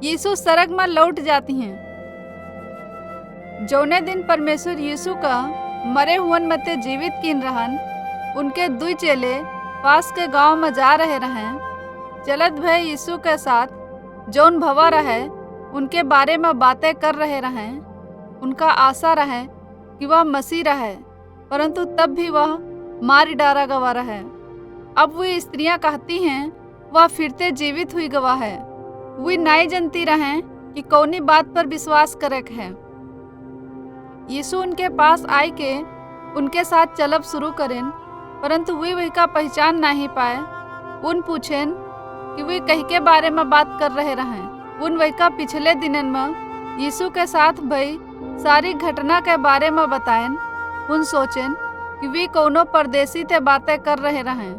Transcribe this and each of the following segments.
यीशु सरग में लौट जाती हैं। जौने दिन परमेश्वर यीशु का मरे हुअन मते जीवित कीन रहन, उनके दुई चेले पास के गांव में जा रहे रहें। चलत भय यीशु के साथ जौन भवा रहे उनके बारे में बातें कर रहे रहें। उनका आशा रहे कि वह मसीह रहे, परंतु तब भी वह मार डारा गवा रहे। अब वे स्त्रियां कहती हैं वह फिरते जीवित हुई गवा है। वे नहीं जानती रहें कि कौनी बात पर विश्वास करे है। यीशु उनके पास आई के उनके साथ चलब शुरू करें, परंतु वे वही का पहचान नहीं पाए। उन पूछेन कि वे कहीं के बारे में बात कर रहे रहें। उन वही का पिछले दिनन में यीशु के साथ भई सारी घटना के बारे में बताएन। उन सोचेन कि वे कोनो परदेसी ते बातें कर रहे रहें,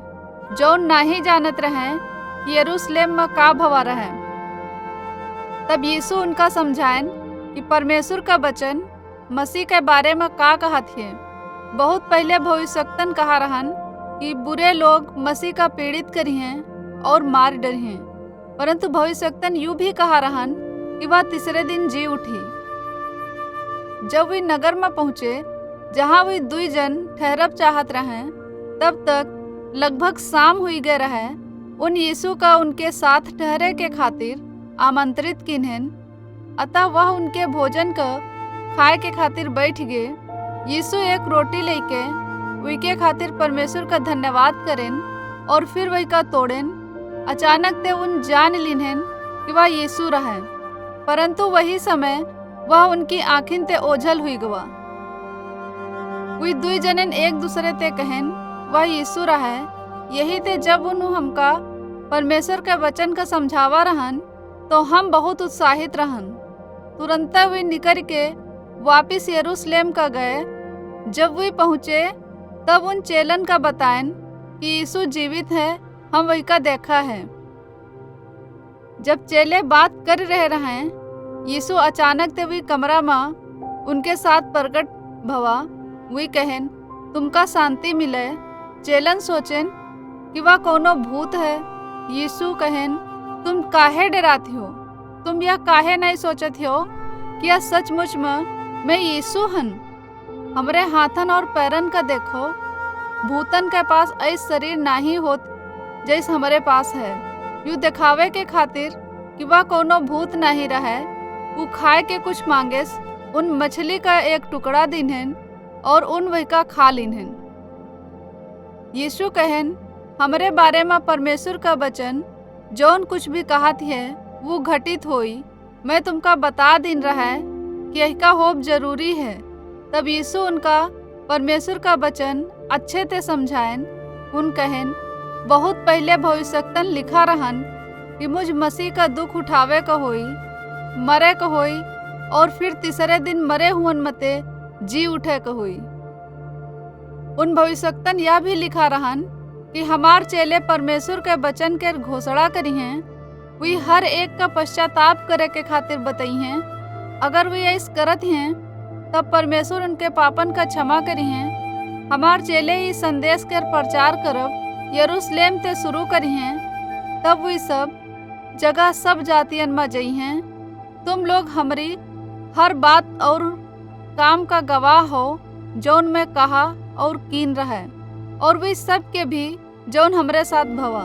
जौन नहीं जानत रहें कि यरूशलेम में का भवा रहे। तब यीशु उनका समझाएन कि परमेश्वर का वचन मसीह के बारे में का कहा थे। बहुत पहले भविष्यवक्तन कहा रहन कि बुरे लोग मसीह का पीड़ित करी हैं और मार डरी हैं, परंतु भविष्यवक्तन यूं भी कहा रहन कि वह तीसरे दिन जी उठी। जब वे नगर में पहुंचे जहां वे दुई जन ठहरब चाहत रहे, तब तक लगभग शाम हुई गए रहे। उन यीशु का उनके साथ ठहरे के खातिर आमंत्रित किन्हन, अतः वह उनके भोजन का खाए के खातिर बैठ गए। यीशु एक रोटी लेके उनके खातिर परमेश्वर का धन्यवाद करें और फिर वही का तोड़ेन। अचानक ते उन जान लिन्हन कि वह यीशु रहे, परंतु वही समय वह उनकी आँखिन ते ओझल हुई गवा। वे दुई जनन एक दूसरे ते कहन वह यीशु रहे। यही ते जब उन हमका परमेश्वर के वचन का समझावा रहन तो हम बहुत उत्साहित रहन। तुरंत वे निकल के वापिस यरूशलेम का गए। जब वे पहुँचे तब उन चेलन का बताएन कि यीशु जीवित है, हम वही का देखा है। जब चेले बात कर रहे रहें, यीशु अचानक ते वे कमरा में उनके साथ प्रकट भवा। वे कहन तुमका शांति मिले। चेलन सोचेन कि वह कोनो भूत है। यीशु कहन तुम काहे डराती हो? तुम यह काहे नहीं सोचती हो कि यह सचमुच में मैं यीशु हन? हमरे हाथन और पैरन का देखो। भूतन के पास ऐसा शरीर नहीं होत जैसे हमारे पास है। यूँ दिखावे के खातिर कि वह कोनो भूत नहीं रहे, वो खाए के कुछ मांगेस। उन मछली का एक टुकड़ा दिन्हन और उन वही का खा लिन्हन। यीशु कहन हमरे बारे में परमेश्वर का वचन जौन कुछ भी कहत है वो घटित होई। मैं तुमका बता दिन रहा कि यही का होप जरूरी है। तब यीशु उनका परमेश्वर का वचन अच्छे से समझाएन। उन कहन बहुत पहले भविष्यवक्तन लिखा रहन कि मुझ मसीह का दुख उठावे का होई, मरे का होई और फिर तीसरे दिन मरे हुअन मते जी उठे का हुई। उन भविष्यवक्तन यह भी लिखा रहन कि हमार चेले परमेश्वर के वचन के घोषणा करी हैं। वे हर एक का पश्चाताप करे के खातिर बताई हैं। अगर वे ऐसा करत हैं तब परमेश्वर उनके पापन का क्षमा करी हैं। हमार चेले इस संदेश के प्रचार करब यरूशलेम ते शुरू करी हैं। तब वे सब जगह सब जातियन में जई हैं। तुम लोग हमारी हर बात और काम का गवाह हो, जौन में कहा और कीन रहे, और वे सब के भी जौन हमरे साथ भवा।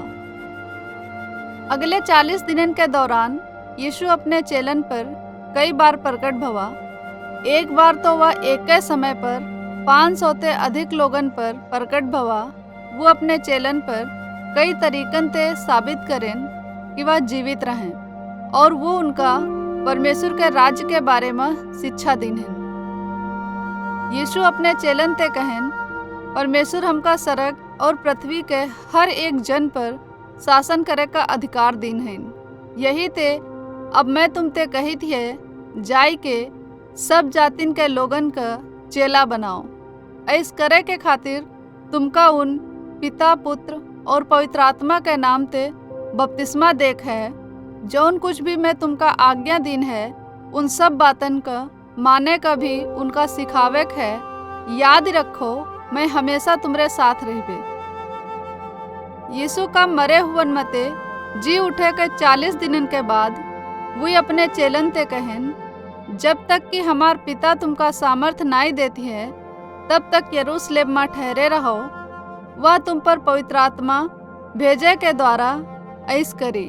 अगले 40 दिनन के दौरान यीशु अपने चेलन पर कई बार प्रकट भवा। एक बार तो वह एक ही समय पर 500 से अधिक लोगन पर प्रकट भवा। वो अपने चेलन पर कई तरीकन से साबित करें कि वह जीवित रहें और वो उनका परमेश्वर के राज्य के बारे में शिक्षा दीन्हन। यीशु अपने चेलन ते कहन परमेश्वर हमका सरग और पृथ्वी के हर एक जन पर शासन करे का अधिकार दीन्हन। यही ते अब मैं तुम ते कही थी जाई के सब जातिन के लोगन का चेला बनाओ। ऐस करे के खातिर तुमका उन पिता पुत्र और पवित्र आत्मा के नाम ते बपतिस्मा देख है। जौन कुछ भी मैं तुमका आज्ञा दीन है उन सब बातन का माने का भी उनका सिखावे है। याद रखो मैं हमेशा तुम्हारे साथ रहबे। यीशु का मरे हुअन मते जी उठे के 40 दिनन के बाद वे अपने चेलन ते कहन, जब तक कि हमार पिता तुमका सामर्थ नाई देती है तब तक यरूशलेम में ठहरे रहो। वह तुम पर पवित्र आत्मा भेजे के द्वारा ऐस करी।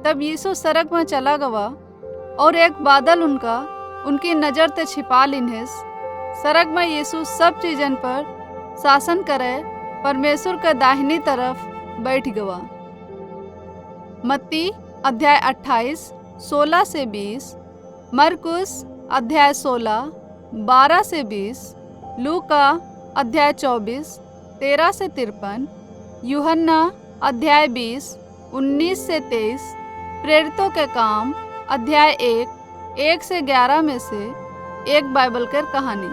तब यीशु सड़क में चला गवा और एक बादल उनकी नज़र ते छिपा लिन्हेस। सड़क में यीशु सब चीजन पर शासन करे परमेश्वर के दाहिनी तरफ बैठ गवा। मत्ती अध्याय 28 16 से 20, मरकुस अध्याय 16 12 से 20, लूका अध्याय 24 13 से 53, यूहन्ना अध्याय 20 19 से 23, प्रेरितों के काम अध्याय 1 1 से 11 में से एक बाइबल कर कहानी।